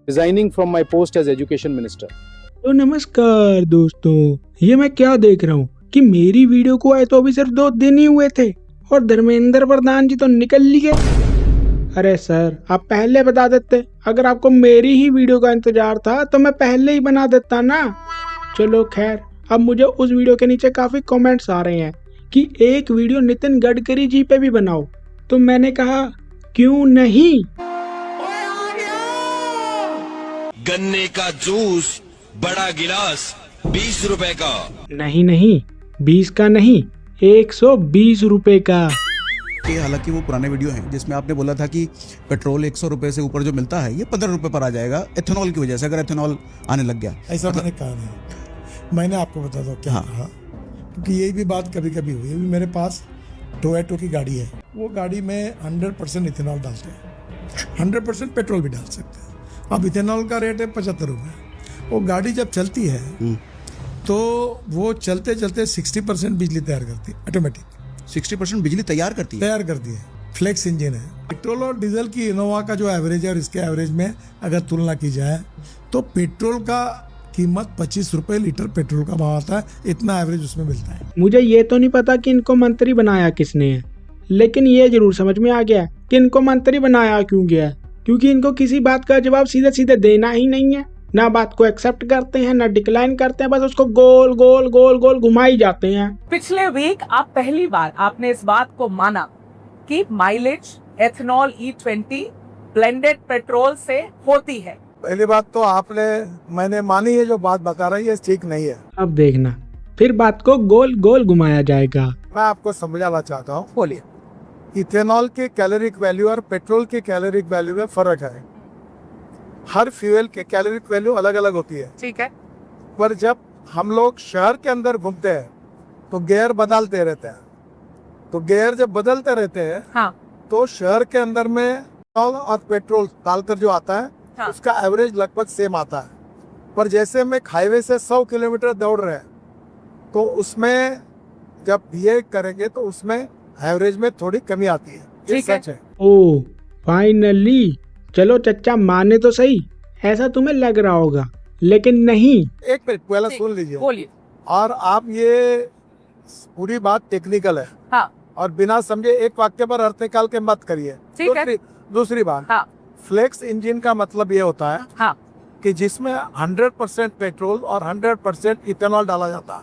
resigning from my post as education minister. तो नमस्कार दोस्तों, ये मैं क्या देख रहा हूँ कि मेरी वीडियो को आए तो अभी सिर्फ 2 दिन ही हुए थे और धर्मेंद्र प्रधान जी तो निकल लिए। अरे सर, आप पहले बता देते। अगर आपको मेरी ही वीडियो का इंतजार था तो मैं पहले ही बना देता ना। चलो खैर, अब मुझे उस वीडियो के नीचे काफी कमेंट्स आ रहे हैं कि एक वीडियो नितिन गडकरी जी पे भी बनाओ। तो मैंने कहा क्यों नहीं। गन्ने का जूस बड़ा गिलास 20 रुपए का। नहीं, 20 का नहीं, 120 रुपए का। हालांकि वो पुराने वीडियो हैं जिसमें आपने बोला था कि पेट्रोल 100 रुपए से ऊपर जो मिलता है ये 15 रुपए पर आ जाएगा एथेनॉल की वजह से, अगर एथेनॉल आने लग गया। ऐसा मैंने कहा नहीं। मैंने आपको बता दो क्या कहा, क्योंकि यही भी बात कभी कभी हुई। अभी मेरे पास टोयोटो की गाड़ी है, वो गाड़ी में 100% इथेनॉल डालते हैं, 100% पेट्रोल भी डाल सकते हैं। अब इथेनॉल का रेट है 75 रुपये। वो गाड़ी जब चलती है तो वो चलते चलते 60% बिजली तैयार करती है, ऑटोमेटिक 60% बिजली तैयार करती है। फ्लेक्स इंजन है। पेट्रोल और डीजल की इनोवा का जो एवरेज है और इसके एवरेज में अगर तुलना की जाए तो पेट्रोल का कीमत 25 रुपए लीटर पेट्रोल का भाव आता है, इतना एवरेज उसमें मिलता है। मुझे ये तो नहीं पता कि इनको मंत्री बनाया किसने है, लेकिन ये जरूर समझ में आ गया कि इनको मंत्री बनाया क्यों गया है। क्योंकि इनको किसी बात का जवाब सीधे सीधे देना ही नहीं है। ना बात को एक्सेप्ट करते हैं, ना डिक्लाइन करते हैं, बस उसको गोल गोल गोल गोल घुमाई जाते हैं। पिछले वीक आप पहली बार आपने इस बात को माना कि mileage ethanol E20 blended petrol से होती है। पहली बात तो मैंने मानी है, जो बात बता रही है ठीक नहीं है। अब देखना, फिर बात को गोल गोल घुमाया जाएगा। मैं आपको समझाना चाहता हूँ, बोलिए। इथेनॉल के कैलोरिक वैल्यू और पेट्रोल के कैलोरिक वैल्यू में फर्क है। हर फ्यूल के कैलोरिक वैल्यू अलग अलग होती है, ठीक है। पर जब हम लोग शहर के अंदर घूमते हैं तो गियर बदलते रहते हैं। तो गियर जब बदलते रहते हैं हाँ। तो शहर के अंदर में इथेनॉल और पेट्रोल डालकर जो आता है हाँ। उसका एवरेज लगभग सेम आता है। पर जैसे हम एक हाईवे से 100 किलोमीटर दौड़ रहे हैं तो उसमें जब ये करेंगे तो उसमें एवरेज में थोड़ी कमी आती है। ये ठीक है। सच है। ओ फाइनली, चलो चच्चा माने तो सही, ऐसा तुम्हें लग रहा होगा, लेकिन नहीं। एक मिनट पहले सुन लीजिए। बोलिए। और आप ये पूरी बात टेक्निकल है हाँ। और बिना समझे एक वाक्य पर अर्थ निकाल के मत करिए। ठीक है। दूसरी बात, हाँ। फ्लेक्स इंजन का मतलब ये होता है हाँ। कि जिसमें 100% पेट्रोल और 100% इथेनॉल डाला जाता है।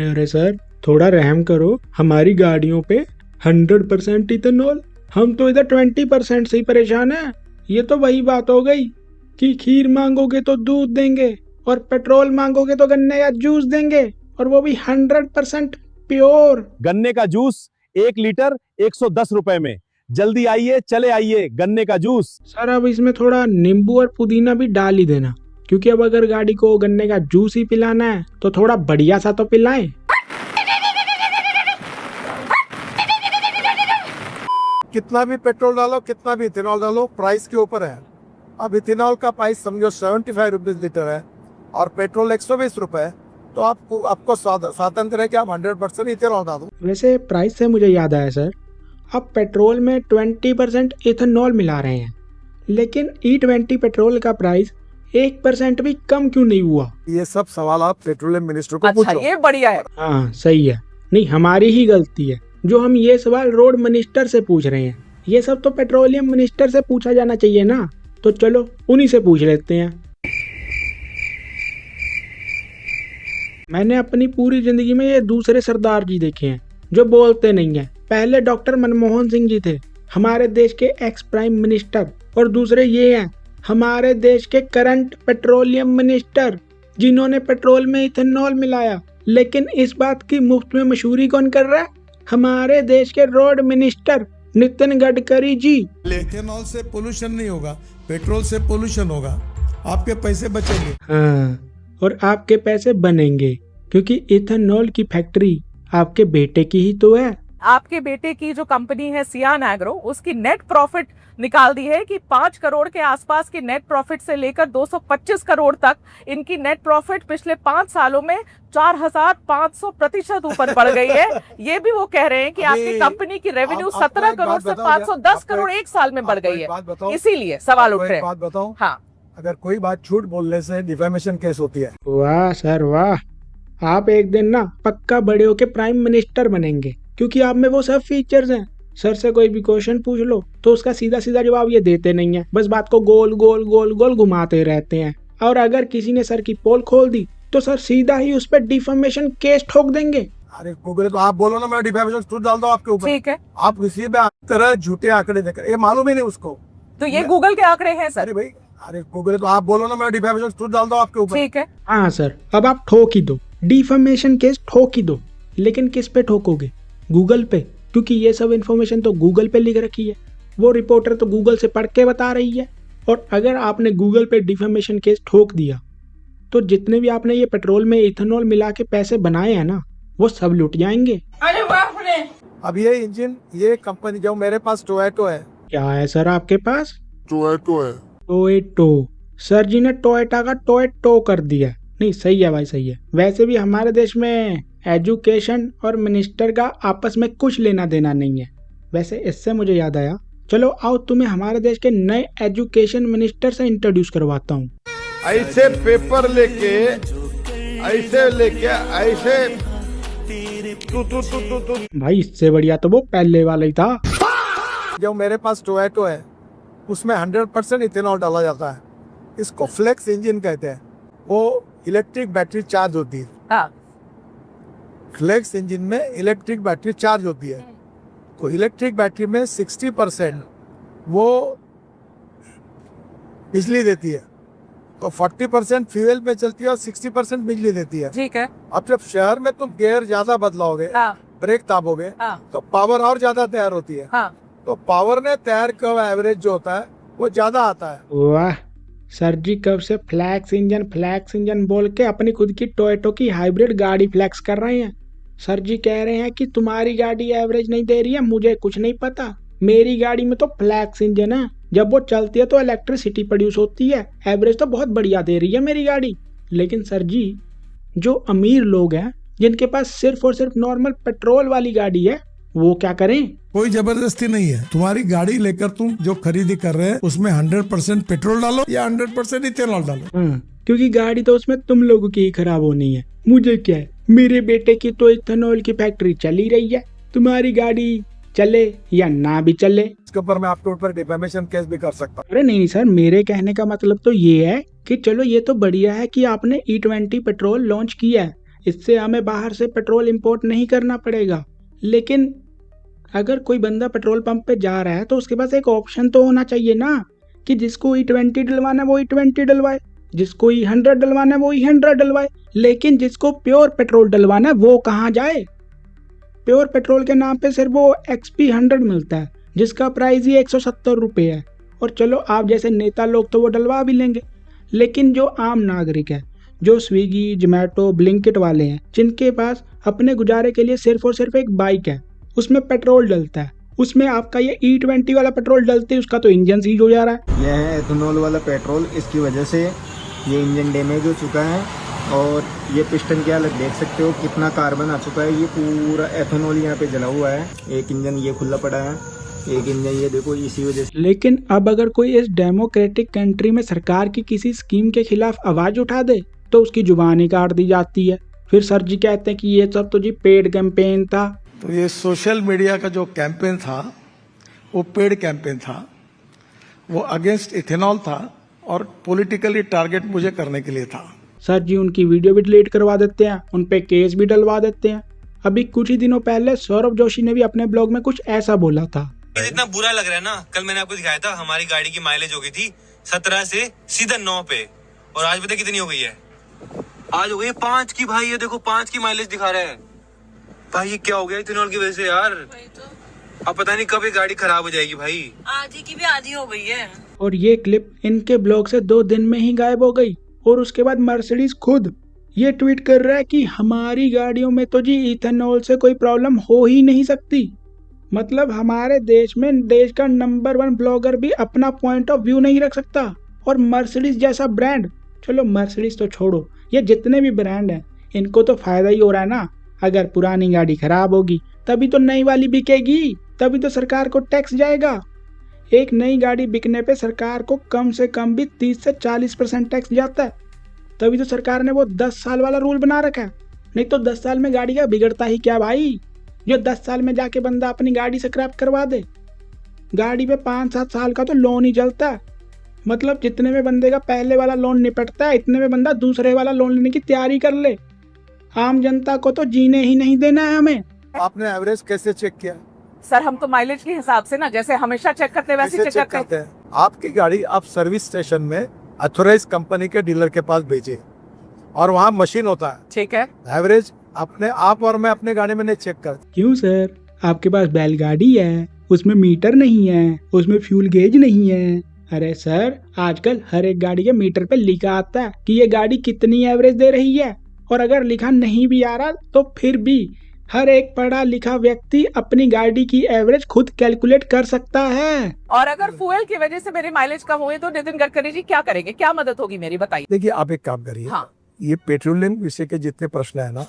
अरे सर, थोड़ा रहम करो हमारी गाड़ियों पे। 100% इथेनॉल, हम तो इधर 20% से ही परेशान है। ये तो वही बात हो गई कि खीर मांगोगे तो दूध देंगे और पेट्रोल मांगोगे तो गन्ने का जूस देंगे, और वो भी 100% प्योर। गन्ने का जूस 1 लीटर 110 रुपए में। जल्दी आइए, चले आइए, गन्ने का जूस। सर, अब इसमें थोड़ा नींबू और पुदीना भी डाल ही देना, क्योंकि अब अगर गाड़ी को गन्ने का जूस ही पिलाना है तो थोड़ा बढ़िया सा तो पिलाएं। कितना भी पेट्रोल डालो, कितना भी इथेनॉल डालो, प्राइस के ऊपर है। अब इथेनॉल का प्राइस समझो 75 रुपीज लीटर है और पेट्रोल 120 रुपए है, तो आपको स्वातंत्र है कि आप 100% इथेनॉल डालो। वैसे प्राइस से मुझे याद आया सर, अब पेट्रोल में 20% इथेनॉल मिला रहे हैं, लेकिन E20 पेट्रोल का प्राइस 1% भी कम क्यों नहीं हुआ? ये सब सवाल आप पेट्रोलियम मिनिस्टर को अच्छा, पूछो। ये बढ़िया है। हाँ सही है। नहीं, हमारी ही गलती है जो हम ये सवाल रोड मिनिस्टर से पूछ रहे हैं। ये सब तो पेट्रोलियम मिनिस्टर से पूछा जाना चाहिए ना। तो चलो उन्हीं से पूछ लेते हैं। मैंने अपनी पूरी जिंदगी में ये दूसरे सरदार जी देखे हैं जो बोलते नहीं हैं। पहले डॉक्टर मनमोहन सिंह जी थे, हमारे देश के एक्स प्राइम मिनिस्टर, और दूसरे ये हैं हमारे देश के करंट पेट्रोलियम मिनिस्टर, जिन्होंने पेट्रोल में इथेनॉल मिलाया। लेकिन इस बात की मुफ्त में मशहूरी कौन कर रहा है? हमारे देश के road minister Nitin Gadkari ji. Ethanol से पोल्यूशन नहीं होगा, पेट्रोल से पोल्यूशन होगा। आपके पैसे बचेंगे। हाँ, और आपके पैसे बनेंगे, क्योंकि इथेनॉल की फैक्ट्री आपके बेटे की ही तो है। आपके बेटे की जो कंपनी है सियान एग्रो, उसकी नेट प्रॉफिट निकाल दी है कि 5 करोड़ के आसपास की नेट प्रॉफिट से लेकर 225 करोड़ तक इनकी नेट प्रॉफिट पिछले 5 सालों में 4500% ऊपर बढ़ गई है। ये भी वो कह रहे हैं कि आपकी कंपनी की रेवेन्यू 17 करोड़ से 510 करोड़ एक साल में बढ़ गई है। इसीलिए सवाल उठ रहे हैं। बात बताऊं, हाँ, अगर कोई बात झूठ बोलने से डिफेमेशन केस होती है। वाह सर वाह, आप एक दिन ना पक्का बड़े होके प्राइम मिनिस्टर बनेंगे, क्योंकि आप में वो सब फीचर्स हैं। सर से कोई भी क्वेश्चन पूछ लो तो उसका सीधा सीधा जवाब ये देते नहीं है, बस बात को गोल गोल गोल गोल घुमाते रहते हैं। और अगर किसी ने सर की पोल खोल दी तो सर सीधा ही उस पर डिफेमेशन केस ठोक देंगे। अरे गूगल तो आप बोलो ना, मैं डिफेमेशन सूट डाल दूं आपके ऊपर। ठीक है, आप किसी भी तरह झूठे आंकड़े देकर, ये मालूम ही नहीं उसको। तो ये गूगल के आंकड़े हैं सर। अरे भाई, अरे गूगल तो आप बोलो ना, मैं डिफेमेशन सूट डाल दूं आपके ऊपर। ठीक है, हाँ सर, अब आप ठोक ही दो, डिफेमेशन केस ठोक ही दो। लेकिन किस पे ठोकोगे? गूगल पे, क्योंकि ये सब इन्फॉर्मेशन तो गूगल पे लिख रखी है। वो रिपोर्टर तो गूगल से पढ़ के बता रही है। और अगर आपने गूगल पे डिफेमेशन केस ठोक दिया तो जितने भी आपने ये पेट्रोल में इथेनॉल मिला के पैसे बनाए हैं ना, वो सब लुट जाएंगे। अब ये इंजन, ये कंपनी, जो मेरे पास टोयोटो है। क्या है सर आपके पास? टोयोटो है। टोयोटो। सर जी ने टोयोटा का टोयोटो कर दिया। नहीं, सही है भाई, सही है। वैसे भी हमारे देश में एजुकेशन और मिनिस्टर का आपस में कुछ लेना देना नहीं है। वैसे इससे मुझे याद आया, चलो आओ तुम्हें हमारे देश के नए एजुकेशन मिनिस्टर से इंट्रोड्यूस करवाता हूँ। ऐसे पेपर लेके ऐसे भाई इससे बढ़िया तो वो पहले वाला ही था। जो मेरे पास टोयोटो है उसमें 100% इथेनॉल डाला जाता है। इसको फ्लेक्स इंजन कहते हैं। वो इलेक्ट्रिक बैटरी चार्ज होती है। हाँ, फ्लेक्स इंजन में इलेक्ट्रिक बैटरी चार्ज होती है। तो इलेक्ट्रिक बैटरी में 60% वो बिजली देती है, तो 40% फ्यूल पे चलती है और 60% बिजली देती है। ठीक है। अब जब शहर में तुम गियर ज्यादा बदलाओगे, हाँ, ब्रेक दाबोगे, हाँ, तो पावर और ज्यादा तैयार होती है। हाँ, तो पावर ने तैयार का एवरेज जो होता है वो ज्यादा आता है। वाह सर जी, कब से फ्लैक्स इंजन बोल के अपनी खुद की टोयोटो की हाइब्रिड गाड़ी फ्लैक्स कर रहे हैं। सर जी कह रहे हैं कि तुम्हारी गाड़ी एवरेज नहीं दे रही है, मुझे कुछ नहीं पता। मेरी गाड़ी में तो फ्लैक्स इंजन है, जब वो चलती है तो इलेक्ट्रिसिटी प्रोड्यूस होती है, एवरेज तो बहुत बढ़िया दे रही है मेरी गाड़ी। लेकिन सर जी, जो अमीर लोग हैं जिनके पास सिर्फ और सिर्फ नॉर्मल पेट्रोल वाली गाड़ी है, वो क्या करें? कोई जबरदस्ती नहीं है। तुम्हारी गाड़ी लेकर तुम जो खरीदी कर रहे हैं उसमें 100% पेट्रोल डालो या 100% इथेनॉल डालो। हाँ, क्योंकि गाड़ी तो उसमें तुम लोगों की ही खराब होनी है, मुझे क्या है। मेरे बेटे की तो इथेनॉल की फैक्ट्री चली रही है, तुम्हारी गाड़ी चले या ना भी चले। इसके ऊपर मैं आपके ऊपर डिफेमेशन केस भी कर सकता हूँ। अरे नहीं सर, मेरे कहने का मतलब तो ये है कि चलो ये तो बढ़िया है कि आपने E20 पेट्रोल लॉन्च किया है, इससे हमें बाहर से पेट्रोल इंपोर्ट नहीं करना पड़ेगा। लेकिन अगर कोई बंदा पेट्रोल पंप पे जा रहा है तो उसके पास एक ऑप्शन तो होना चाहिए ना, कि जिसको E20 डलवाना है वो E20 डलवाए, जिसको E100 डलवाना है वो E100 डलवाए। लेकिन जिसको प्योर पेट्रोल डलवाना है वो कहाँ जाए? प्योर पेट्रोल के नाम पे सिर्फ वो XP 100 मिलता है, जिसका प्राइस ही 170 रुपये है। और चलो आप जैसे नेता लोग तो वो डलवा भी लेंगे, लेकिन जो आम नागरिक है, जो स्विगी, जोमेटो, ब्लिंकिट वाले हैं, जिनके पास अपने गुजारे के लिए सिर्फ और सिर्फ एक बाइक है, उसमें पेट्रोल डलता है, उसमें आपका ये E20 वाला पेट्रोल डलते उसका तो इंजन सीज हो जा रहा है। यह है एथेनॉल वाला पेट्रोल, इसकी वजह से ये इंजन डैमेज हो चुका है। और ये पिस्टन की हालत देख सकते हो, कितना कार्बन आ चुका है। ये पूरा एथेनॉल यहाँ पे जला हुआ है। एक इंजन ये खुला पड़ा है, एक इंजन ये देखो, इसी वजह से। लेकिन अब अगर कोई इस डेमोक्रेटिक कंट्री में सरकार की किसी स्कीम के खिलाफ आवाज उठा दे तो उसकी जुबान ही काट दी जाती है। फिर सर जी कहते हैं कि ये सब तो जी पेड कैंपेन था। तो ये सोशल मीडिया का जो कैंपेन था वो पेड कैंपेन था, वो अगेंस्ट इथेनॉल था और पॉलिटिकली टारगेट मुझे करने के लिए था। सर जी उनकी वीडियो भी डिलीट करवा देते हैं, उन पे केस भी डलवा देते हैं। अभी कुछ ही दिनों पहले सौरभ जोशी ने भी अपने ब्लॉग में कुछ ऐसा बोला था। इतना बुरा लग रहा है ना, कल मैंने आपको दिखाया था हमारी गाड़ी की माइलेज हो गई थी 17 से सीधा 9 पे, और आज पता कितनी हो गई है? आज हो गई 5 की भाई। ये देखो 5 की माइलेज दिखा रहे हैं भाई। ये क्या हो गया इथेनॉल की वजह से यार? अब पता नहीं कब ये गाड़ी खराब हो जाएगी भाई। आधी की भी आधी हो गई है। और ये क्लिप इनके ब्लॉग से 2 दिन में ही गायब हो गई। और उसके बाद मर्सिडीज खुद ये ट्वीट कर रहा है कि हमारी गाड़ियों में तो जी इथेनॉल से कोई प्रॉब्लम हो ही नहीं सकती। मतलब हमारे देश में देश का नंबर 1 ब्लॉगर भी अपना पॉइंट ऑफ व्यू नहीं रख सकता। और मर्सिडीज जैसा ब्रांड, चलो मर्सिडीज तो छोड़ो, ये जितने भी ब्रांड हैं इनको तो फायदा ही हो रहा है ना। अगर पुरानी गाड़ी खराब होगी तभी तो नई वाली बिकेगी, तभी तो सरकार को टैक्स जाएगा। एक नई गाड़ी बिकने पे सरकार को कम से कम भी 30 से 40% टैक्स जाता है। तभी तो सरकार ने वो 10 साल वाला रूल बना रखा है। नहीं तो 10 साल में गाड़ी का बिगड़ता ही क्या भाई, जो 10 साल में जाके बंदा अपनी गाड़ी स्क्रैप करवा दे। गाड़ी पे 5-7 साल का तो लोन ही चलता है। मतलब जितने में बंदे का पहले वाला लोन निपटता है, इतने में बंदा दूसरे वाला लोन लेने की तैयारी कर ले। आम जनता को तो जीने ही नहीं देना है हमें। आपने एवरेज कैसे चेक किया? सर हम तो माइलेज के हिसाब से ना, जैसे हमेशा चेक करते वैसे कैसे चेक करते हैं। आपकी गाड़ी आप सर्विस स्टेशन में अथोराइज कंपनी के डीलर के पास भेजिए और वहाँ मशीन होता है। ठीक है, एवरेज अपने आप और मैं अपने गाड़ी में नहीं चेक करता। क्यों सर, आपके पास बैलगाड़ी है, उसमें मीटर नहीं है, उसमें फ्यूल गेज नहीं है। अरे सर, आजकल हर एक गाड़ी के मीटर पे लिखा आता है कि ये गाड़ी कितनी एवरेज दे रही है। और अगर लिखा नहीं भी आ रहा तो फिर भी हर एक पढ़ा लिखा व्यक्ति अपनी गाड़ी की एवरेज खुद कैलकुलेट कर सकता है। और अगर फ्यूल की वजह से मेरी माइलेज कम हुई तो नितिन गडकरी जी क्या करेंगे, क्या मदद होगी मेरी, बताइए। देखिए, आप एक काम करिए। हाँ। ये पेट्रोलियम विषय के जितने प्रश्न है ना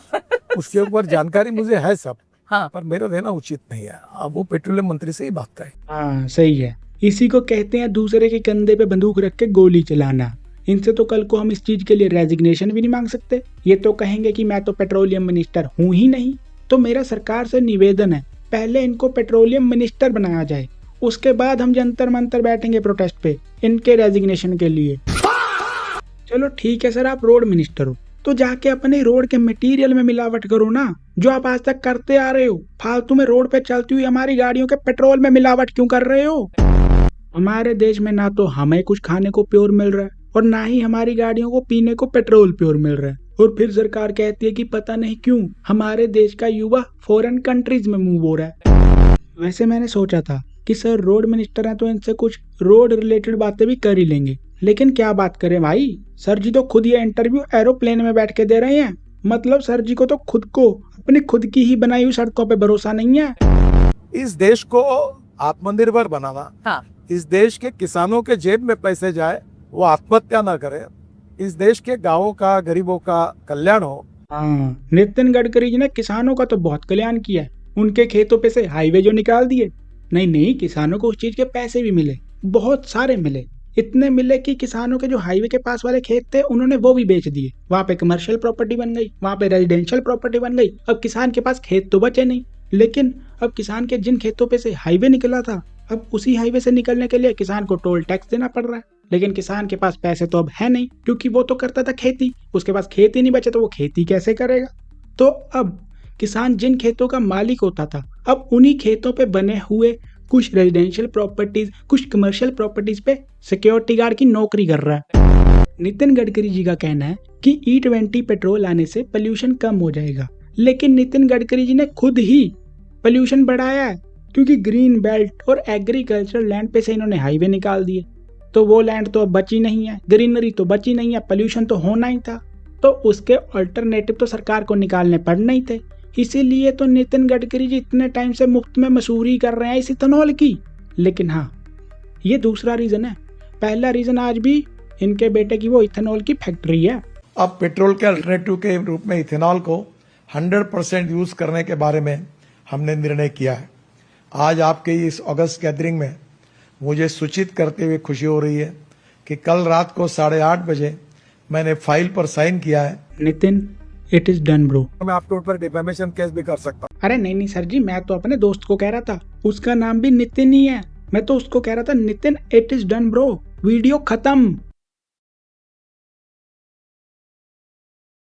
उसके ऊपर जानकारी मुझे है सब। हाँ। पर मेरा देना उचित नहीं है। अब वो पेट्रोलियम मंत्री से ही बात करें। हाँ सही है, इसी को कहते हैं दूसरे के कंधे पे बंदूक रख के गोली चलाना। इनसे तो कल को हम इस चीज के लिए रेजिग्नेशन भी नहीं मांग सकते। ये तो कहेंगे कि मैं तो पेट्रोलियम मिनिस्टर हूँ ही नहीं। तो मेरा सरकार से निवेदन है, पहले इनको पेट्रोलियम मिनिस्टर बनाया जाए, उसके बाद हम जंतर मंतर बैठेंगे प्रोटेस्ट पे इनके रेजिग्नेशन के लिए। चलो ठीक है सर, आप रोड मिनिस्टर हो तो जाके अपने रोड के मटेरियल में मिलावट करो ना, जो आप आज तक करते आ रहे हो। फालतू में रोड पे चलती हुई हमारी गाड़ियों के पेट्रोल में मिलावट क्यों कर रहे हो? हमारे देश में ना तो हमें कुछ खाने को प्योर मिल रहा है और ना ही हमारी गाड़ियों को पीने को पेट्रोल प्योर मिल रहा है। और फिर सरकार कहती है कि पता नहीं क्यों हमारे देश का युवा फॉरेन कंट्रीज में मूव हो रहा है। वैसे मैंने सोचा था कि सर रोड मिनिस्टर हैं तो इनसे कुछ रोड रिलेटेड बातें भी कर ही लेंगे, लेकिन क्या बात करें भाई, सर जी तो खुद ये इंटरव्यू एरोप्लेन में बैठ के दे रहे हैं। मतलब सर जी को तो खुद को अपनी खुद की ही बनाई हुई सड़कों पे भरोसा नहीं है। इस देश को आत्मनिर्भर बनाना, हाँ। इस देश के किसानों के जेब में पैसे जाए, वो आत्महत्या ना करे, इस देश के गांवों का गरीबों का कल्याण हो। हाँ, नितिन गडकरी जी ने किसानों का तो बहुत कल्याण किया है। उनके खेतों पे से हाईवे जो निकाल दिए, नहीं किसानों को उस चीज के पैसे भी मिले, बहुत सारे मिले। इतने मिले कि किसानों के जो हाईवे के पास वाले खेत थे उन्होंने वो भी बेच दिए। वहाँ पे कमर्शियल प्रॉपर्टी बन गई, वहाँ पे रेजिडेंशियल प्रॉपर्टी बन गई। अब किसान के पास खेत तो बचे नहीं, लेकिन अब किसान के जिन खेतों पे से हाईवे निकला था, अब उसी हाईवे से निकलने के लिए किसान को टोल टैक्स देना पड़ रहा है। लेकिन किसान के पास पैसे तो अब है नहीं, क्योंकि वो तो करता था खेती, उसके पास खेत ही नहीं बचे तो वो खेती कैसे करेगा। तो अब किसान जिन खेतों का मालिक होता था, अब उन्हीं खेतों पे बने हुए कुछ रेजिडेंशियल प्रॉपर्टीज, कुछ कमर्शियल प्रॉपर्टीज पे सिक्योरिटी गार्ड की नौकरी कर रहा है। नितिन गडकरी जी का कहना है कि E20 पेट्रोल आने से पोल्यूशन कम हो जाएगा, लेकिन नितिन गडकरी जी ने खुद ही पोल्यूशन बढ़ाया है, क्योंकि ग्रीन बेल्ट और एग्रीकल्चरल लैंड पे से इन्होंने हाईवे निकाल दिए। तो वो लैंड तो अब बची नहीं है, ग्रीनरी तो बची नहीं है, पोल्यूशन तो होना ही था। तो उसके अल्टरनेटिव तो सरकार को निकालने पड़ने ही थे। इसीलिए तो नितिन गडकरी जी इतने टाइम से मुफ्त में मसूरी कर रहे हैं इस इथेनॉल की। लेकिन हाँ, ये दूसरा रीजन है। पहला रीजन आज भी इनके बेटे की वो इथेनॉल की फैक्ट्री है। अब पेट्रोल के अल्टरनेटिव के रूप में इथेनॉल को 100% यूज करने के बारे में हमने निर्णय किया है। आज आपके इस अगस्त गैदरिंग में मुझे सूचित करते हुए खुशी हो रही है कि कल रात को 8:30 बजे मैंने फाइल पर साइन किया है। Nitin, it is done bro. मैं आपके ऊपर डिफेमेशन केस भी कर सकता हूँ। अरे नहीं सर जी, मैं तो अपने दोस्त को कह रहा था, उसका नाम भी नितिन ही है। मैं तो उसको कह रहा था Nitin, it is done bro, video खत्म।